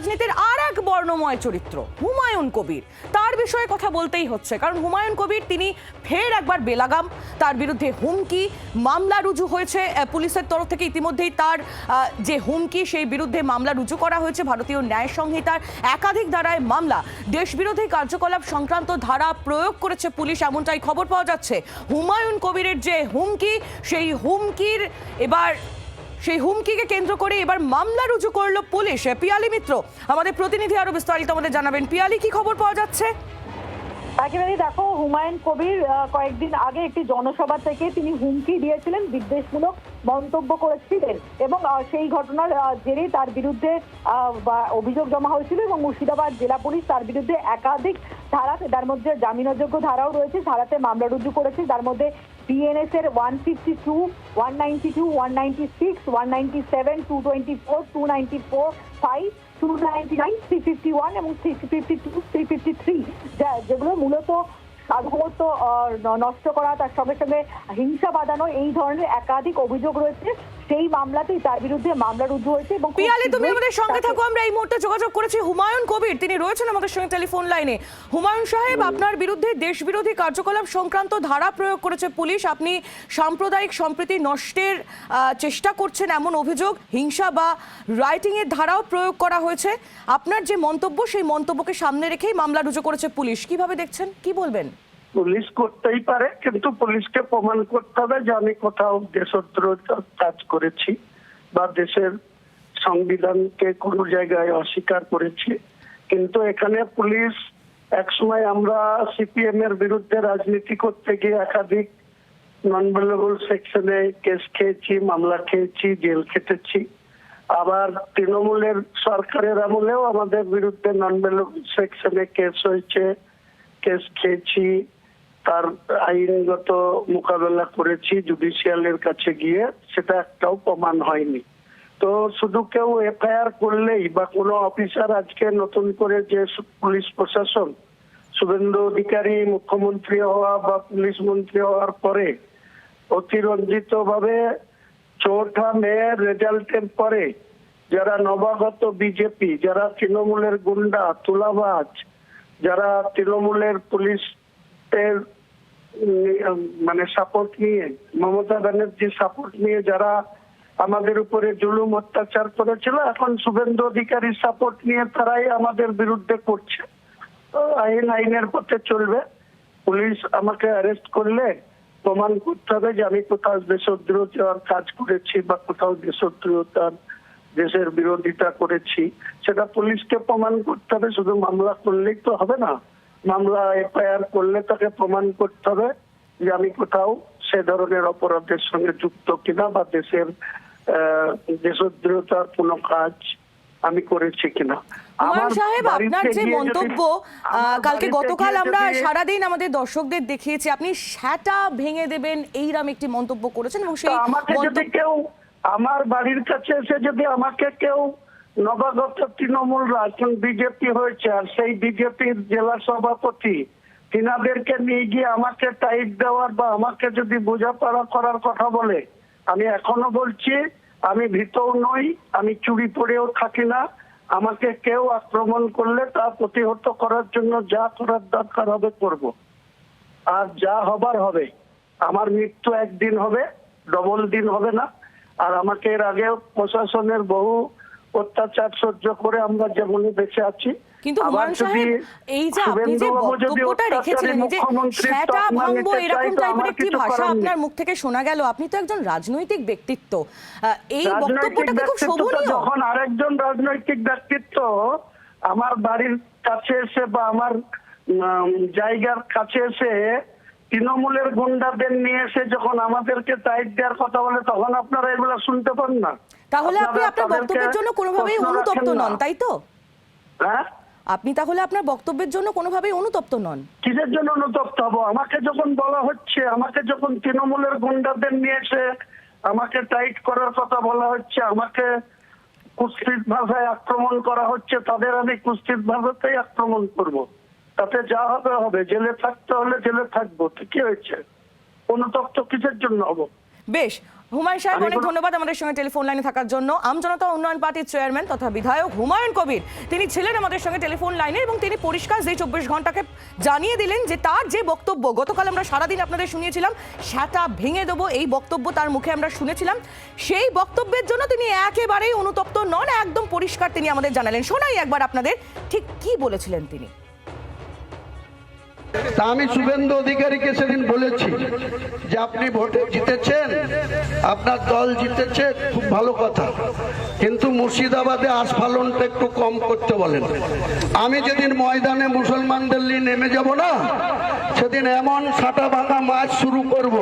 রাজনীতির আর এক বর্ণময় চরিত্র হুমায়ুন কবির। তার বিষয়ে কথা বলতেই হচ্ছে, কারণ হুমায়ুন কবির তিনি ফের একবার বেলাগাম। তার বিরুদ্ধে হুমকি মামলা রুজু হয়েছে পুলিশের তরফ থেকে। ইতিমধ্যেই তার যে হুমকি, সেই বিরুদ্ধে মামলা রুজু করা হয়েছে। ভারতীয় ন্যায় সংহিতার একাধিক ধারায় মামলা, দেশবিরোধী কার্যকলাপ সংক্রান্ত ধারা প্রয়োগ করেছে পুলিশ, এমনটাই খবর পাওয়া যাচ্ছে। হুমায়ুন কবিরের যে হুমকি, সেই হুমকিকে কেন্দ্র করে এবার মামলা রুজু করলো পুলিশ। পিয়ালি মিত্র আমাদের প্রতিনিধি আরো বিস্তারিত আমাদের জানাবেন। পিয়ালি, কি খবর পাওয়া যাচ্ছে? একেবারে দেখো, হুমায়ুন কবির কয়েকদিন আগে একটি জনসভা থেকে তিনি হুমকি দিয়েছিলেন, বিদ্বেষমূলক মন্তব্য করেছিলেন এবং সেই ঘটনার জেরে তার বিরুদ্ধে অভিযোগ জমা হয়েছিল এবং মুর্শিদাবাদ জেলা পুলিশ তার বিরুদ্ধে একাধিক ধারা, তার মধ্যে জামিনযোগ্য ধারাও রয়েছে, ধারাতে মামলা রুজু করেছে। তার মধ্যে বিএনএস এর 152, 192, 196, 197, 224, 294, 5, 299, 351 এবং 352, 353, যেগুলো মূলত সাধারণত নষ্ট করা, তার সঙ্গে সঙ্গে হিংসা বাঁধানো, এই ধরনের একাধিক অভিযোগ রয়েছে। সেই মামলাতেই তার বিরুদ্ধে মামলা রুজু হয়েছে। এবং পিয়ালি, তুমি আমাদের সঙ্গে থাকো, আমরা এই মুহূর্তে যোগাযোগ করেছি হুমায়ুন কবির, তিনি রয়েছেন আমাদের সঙ্গে টেলিফোন লাইনে। হুমায়ুন সাহেব, আপনার বিরুদ্ধে দেশবিরোধী কার্যকলাপ সংক্রান্ত ধারা প্রয়োগ করেছে পুলিশ। আপনি সাম্প্রদায়িক সম্প্রীতি নষ্টের চেষ্টা করছেন এমন অভিযোগ, হিংসা বা রাইটিং এর ধারাও প্রয়োগ করা হয়েছে। আপনার যে মন্তব্য, সেই মন্তব্যকে সামনে রেখেই মামলা রুজু করেছে পুলিশ। কিভাবে দেখছেন, কি বলবেন? পুলিশ করতেই পারে, কিন্তু পুলিশকে প্রমাণ করতে হবে যে আমি কোথাও দেশদ্রোহের কাজ করেছি বা দেশের সংবিধানকে কোনো জায়গায় অস্বীকার করেছি। কিন্তু এখানে পুলিশ, একসময় আমরা সিপিএম এর বিরুদ্ধে রাজনীতি করতে গিয়ে একাধিক নন ভেলেবল সেকশনে কেস খেয়েছি, মামলা খেয়েছি, জেল খেটেছি। আবার তৃণমূলের সরকারের আমলেও আমাদের বিরুদ্ধে নন ভেলেবল সেকশনে কেস হয়েছে, কেস খেয়েছি, তার আইনগত মোকাবেলা করেছি জুডিশিয়ালের কাছে গিয়ে, সেটা একটাও প্রমাণ হয়নি। তো শুধু কেউ এফআইআর করলেই বা কোনো অফিসার, আজকে নতুন করে যে পুলিশ প্রশাসন, শুভেন্দু অধিকারী মুখ্যমন্ত্রী হওয়া বা পুলিশ মন্ত্রী হওয়ার পরে অতিরঞ্জিত ভাবে 4 মেয়ের রেজাল্টের পরে যারা নবাগত বিজেপি, যারা তৃণমূলের গুন্ডা তুলাবাজ, যারা তৃণমূলের পুলিশের মানে সাপোর্ট নিয়ে, মমতা ব্যানার্জির সাপোর্ট নিয়ে যারা আমাদের উপরে জুলুম অত্যাচার করেছিল, এখন শুভেন্দু অধিকারীর সাপোর্ট নিয়ে তারাই আমাদের বিরুদ্ধে করছে। আইনের পথে চলবে। পুলিশ আমাকে অ্যারেস্ট করলে প্রমাণ করতে হবে যে আমি কোথাও দেশদ্রোহের কাজ করেছি বা কোথাও দেশদ্রোহতার, দেশের বিরোধিতা করেছি, সেটা পুলিশকে প্রমাণ করতে হবে। শুধু মামলা করলেই তো হবে না, মামলা এফআইআর করলে তাকে প্রমাণ করতে হবে যে আমি কোথাও সে ধরনের অপরাধের সঙ্গে যুক্ত কিনা বা দেশের দেশদ্রোহতার কোনো কাজ আমি করেছি কিনা। হুমায়ুন সাহেব, আপনার যে মন্তব্য, গতকাল আমরা সারাদিন আমাদের দর্শকদের দেখিয়েছি, আপনি সেটা ভেঙে দেবেন এইরকম একটি মন্তব্য করেছেন এবং সেই আমাকে যদি কেউ আমার বাড়ির কাছে এসে যদি আমাকে কেউ নবাগত তৃণমূলরা, এখন বিজেপি হয়েছে, আর সেই বিজেপির জেলা সভাপতি, তিনাদেরকে নিয়ে গিয়ে আমাকে টাইট দেওয়ার বা আমাকে যদি বোঝাপড়া করার কথা বলে, আমি এখনো বলছি আমি ভীতও নই, আমি চুরি পড়েও থাকি না। আমাকে কেউ আক্রমণ করলে তা প্রতিহত করার জন্য যা করার দরকার হবে করব, আর যা হবার হবে। আমার মৃত্যু একদিন হবে, ডবল দিন হবে না। আর আমাকে এর আগে প্রশাসনের বহু অত্যাচার সহ্য করে আমরা যেমন বেঁচে আছি। কিন্তু হুমায়ুন সাহেব, এই যে আপনি যে বক্তব্যটা রেখেছিলেন, যে সেটা ভাঙবো, এরকম টাইপের একটি ভাষা আপনার মুখ থেকে শোনা গেল, আপনি তো একজন রাজনৈতিক ব্যক্তিত্ব, এই বক্তব্যটা কি খুব শোভনীয়? যখন আরেকজন রাজনৈতিক ব্যক্তিত্ব আমার বাড়ির কাছে এসে বা আমার জায়গার কাছে এসে তৃণমূলের গুন্ডাদের নিয়ে এসে যখন আমাদেরকে টাইট দেওয়ার কথা বলে, তখন আপনারা এগুলো শুনতে পান না। তাহলে আপনি আপনার বক্তব্যের জন্য কোনোভাবেই অনুতপ্ত নন, তাই তো? হ্যাঁ, আপনি তাহলে আপনার বক্তব্যের জন্য কোনোভাবেই অনুতপ্ত নন? কিসের জন্য অনুতপ্ত হবো? আমাকে যখন বলা হচ্ছে, আমাকে যখন তৃণমূলের গুন্ডাদের নিয়ে এসে আমাকে টাইট করার কথা বলা হচ্ছে, আমাকে কুৎসিত ভাষায় আক্রমণ করা হচ্ছে, তাদের আমি কুৎসিত ভাষাতেই আক্রমণ করব। তাতে যা হবে হবে, জেলে থাকতে হলে জেলে থাকবো। কি হয়েছে? অনুতপ্ত কিসের জন্য হবো? বেশ, হুমায়ুন সাহেব, অনেক ধন্যবাদ আমাদের সঙ্গে টেলিফোন লাইনে থাকার জন্য। আমজনতা উন্নয়ন পার্টির চেয়ারম্যান তথা বিধায়ক হুমায়ুন কবির তিনি ছিলেন আমাদের সঙ্গে টেলিফোন লাইনে এবং তিনি পরিষ্কার যে 24 ঘন্টাকে জানিয়ে দিলেন যে তার যে বক্তব্য গতকাল আমরা সারাদিন আপনাদের শুনিয়েছিলাম, সেটা ভেঙে দেবো এই বক্তব্য তার মুখে আমরা শুনেছিলাম, সেই বক্তব্যের জন্য তিনি একেবারেই অনুতপ্ত নন, একদম পরিষ্কার তিনি আমাদের জানালেন। শোনাই একবার আপনাদের ঠিক কি বলেছিলেন তিনি। তা আমি শুভেন্দু অধিকারীকে সেদিন বলেছি যে আপনি ভোটে জিতেছেন, আপনার দল জিতেছে, খুব ভালো কথা, কিন্তু মুর্শিদাবাদে আস্ফালনটা একটু কম করতে বলেন। আমি যেদিন ময়দানে মুসলমানদের নিয়ে নেমে যাব না, সেদিন এমন সাটা ভাঙা মাছ শুরু করব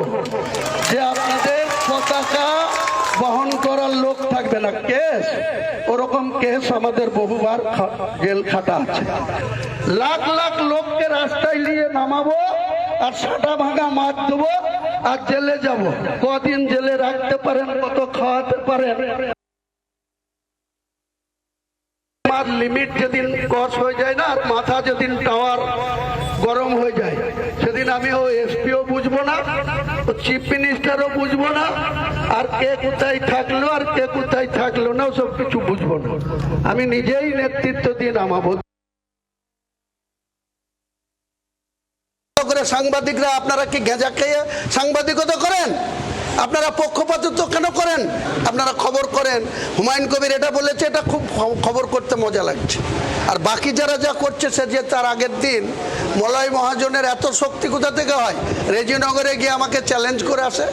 যে আপনাদের পতাকা বহন করার লোক থাকবে না। কেস ওরকম কেস আমাদের বহুবার জেল খাটা আছে। লাখ লাখ লোককে রাস্তায় নিয়ে নামাবো আর সাটা ভাঙা মাছ দেবো আর জেলে যাব। কদিন জেলে রাখতে পারেন, কত খাওয়াতে পারেন। লিমিট যেদিন ক্রস হয়ে যায় না, আর মাথা যেদিন টাওয়ার গরম হয়ে যায়, সেদিন আমি ও এসপিও বুঝবো না, ও চিফ মিনিস্টারও বুঝবো না, আর কে কোথায় থাকলো আর কে কোথায় থাকলো না সব কিছু বুঝবো না। আমি নিজেই নেতৃত্ব দিয়ে নামাবো। সাংবাদিকরা আপনারা কি গেঁজা খেয়ে সাংবাদিকতা করেন? আপনারা পক্ষপাতিত্ব কেন করেন? আপনারা খবর করেন হুমায়ুন কবির এটা বলেছে, এটা খুব খবর করতে মজা লাগছে। আর বাকি যারা যা করছে, সে যে তার আগের দিন মলয় মহাজনের এত শক্তি কোথা থেকে হয়, রেজিনগরে গিয়ে আমাকে চ্যালেঞ্জ করে আসে।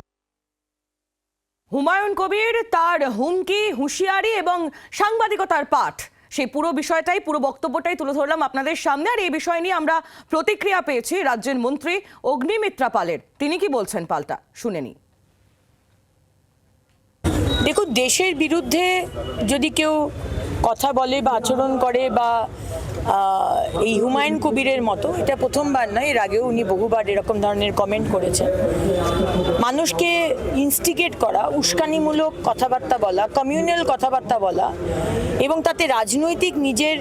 হুমায়ুন কবির তার হুমকি, হুঁশিয়ারি এবং সাংবাদিকতার পাঠ, সেই পুরো বিষয়টাই, পুরো বক্তব্যটাই তুলে ধরলাম আপনাদের সামনে। আর এই বিষয় নিয়ে আমরা প্রতিক্রিয়া পেয়েছি রাজ্যের মন্ত্রী অগ্নিমিত্রা পালের। তিনি কি বলছেন পাল্টা শুনে নিই। দেখুন, দেশের বিরুদ্ধে যদি কেউ কথা বলে বা আচরণ করে বা এই হুমায়ুন কবিরের মতো, এটা প্রথমবার নয়, এর আগেও উনি বহুবার এরকম ধরনের কমেন্ট করেছেন। মানুষকে ইনস্টিগেট করা, উস্কানিমূলক কথাবার্তা বলা, কমিউনাল কথাবার্তা বলা এবং তাতে রাজনৈতিক নিজের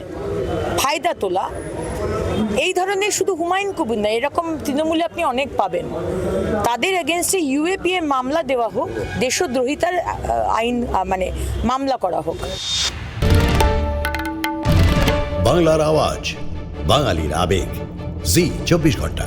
ফায়দা তোলা, এই ধরনের শুধু হুমায়ুন কবির না, এরকম তৃণমূলে আপনি অনেক পাবেন। তাদের এগেনস্টে ইউএপিএ মামলা দেওয়া হোক, দেশদ্রোহিতার আইন মানে মামলা করা হোক। বাংলার আওয়াজ, বাঙালির আবেগ, জি 24 ঘন্টা।